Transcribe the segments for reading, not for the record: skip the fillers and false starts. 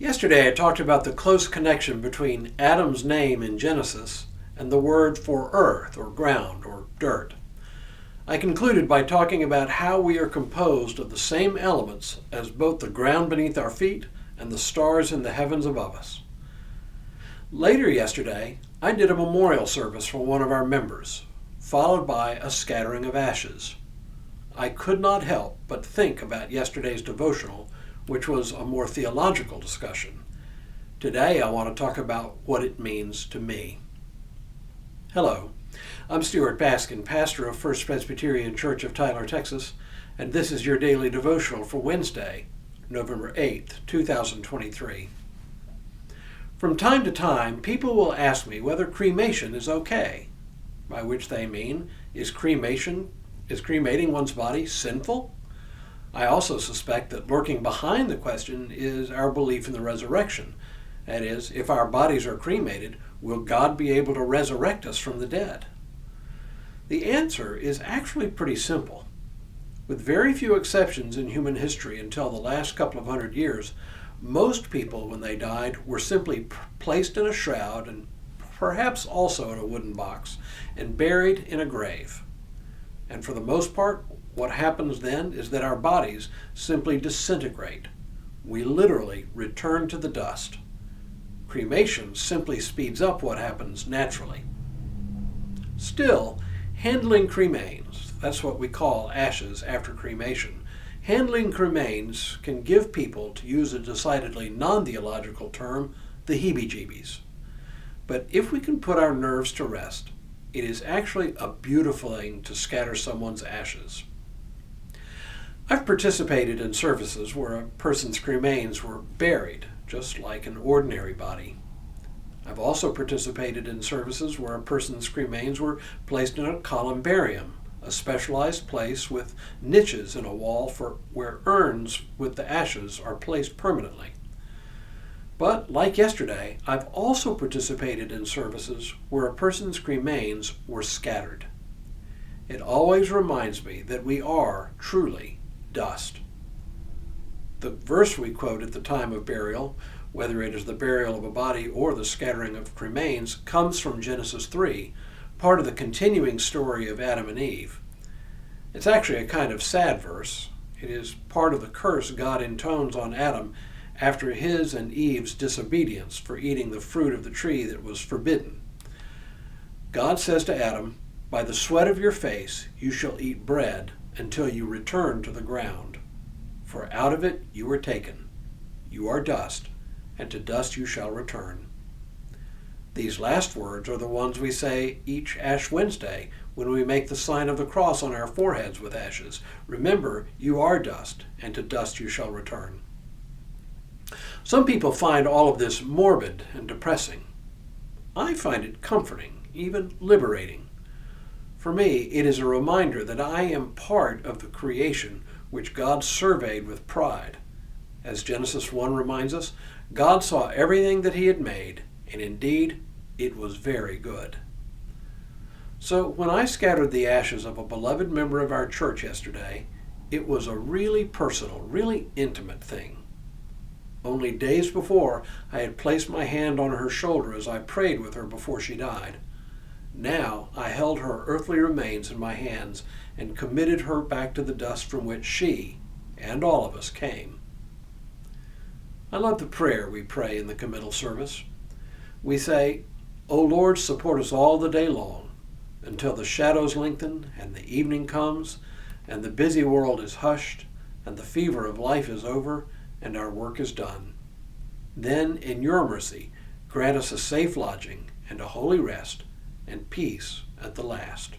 Yesterday I talked about the close connection between Adam's name in Genesis and the word for earth or ground or dirt. I concluded by talking about how we are composed of the same elements as both the ground beneath our feet and the stars in the heavens above us. Later yesterday, I did a memorial service for one of our members, followed by a scattering of ashes. I could not help but think about yesterday's devotional, which was a more theological discussion. Today I want to talk about what it means to me. Hello, I'm Stuart Baskin, pastor of First Presbyterian Church of Tyler, Texas, and this is your daily devotional for Wednesday, November 8th, 2023. From time to time, people will ask me whether cremation is okay, by which they mean, is cremating one's body sinful? I also suspect that lurking behind the question is our belief in the resurrection. That is, if our bodies are cremated, will God be able to resurrect us from the dead? The answer is actually pretty simple. With very few exceptions in human history until the last couple of hundred years, most people, when they died, were simply placed in a shroud and perhaps also in a wooden box and buried in a grave. And for the most part, what happens then is that our bodies simply disintegrate. We literally return to the dust. Cremation simply speeds up what happens naturally. Still, handling cremains, that's what we call ashes after cremation, handling cremains can give people, to use a decidedly non-theological term, the heebie-jeebies. But if we can put our nerves to rest, it is actually a beautiful thing to scatter someone's ashes. I've participated in services where a person's cremains were buried, just like an ordinary body. I've also participated in services where a person's cremains were placed in a columbarium, a specialized place with niches in a wall where urns with the ashes are placed permanently. But, like yesterday, I've also participated in services where a person's cremains were scattered. It always reminds me that we are truly dust. The verse we quote at the time of burial, whether it is the burial of a body or the scattering of cremains, comes from Genesis 3, part of the continuing story of Adam and Eve. It's actually a kind of sad verse. It is part of the curse God intones on Adam after his and Eve's disobedience for eating the fruit of the tree that was forbidden. God says to Adam, "By the sweat of your face you shall eat bread until you return to the ground. For out of it you were taken. You are dust, and to dust you shall return." These last words are the ones we say each Ash Wednesday when we make the sign of the cross on our foreheads with ashes. Remember, you are dust, and to dust you shall return. Some people find all of this morbid and depressing. I find it comforting, even liberating. For me, it is a reminder that I am part of the creation which God surveyed with pride. As Genesis 1 reminds us, God saw everything that he had made, and indeed, it was very good. So when I scattered the ashes of a beloved member of our church yesterday, it was a really personal, really intimate thing. Only days before, I had placed my hand on her shoulder as I prayed with her before she died. Now I held her earthly remains in my hands and committed her back to the dust from which she, and all of us, came. I love the prayer we pray in the committal service. We say, "O Lord, support us all the day long, until the shadows lengthen and the evening comes, and the busy world is hushed, and the fever of life is over, and our work is done. Then, in your mercy, grant us a safe lodging and a holy rest, and peace at the last."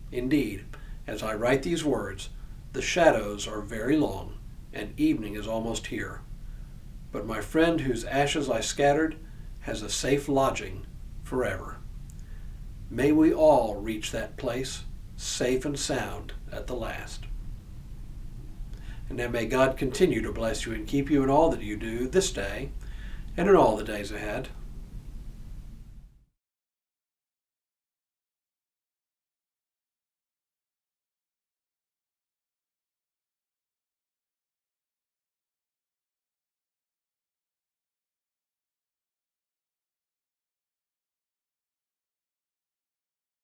Indeed, as I write these words, the shadows are very long, and evening is almost here. But my friend whose ashes I scattered has a safe lodging forever. May we all reach that place, safe and sound at the last. And then may God continue to bless you and keep you in all that you do this day and in all the days ahead.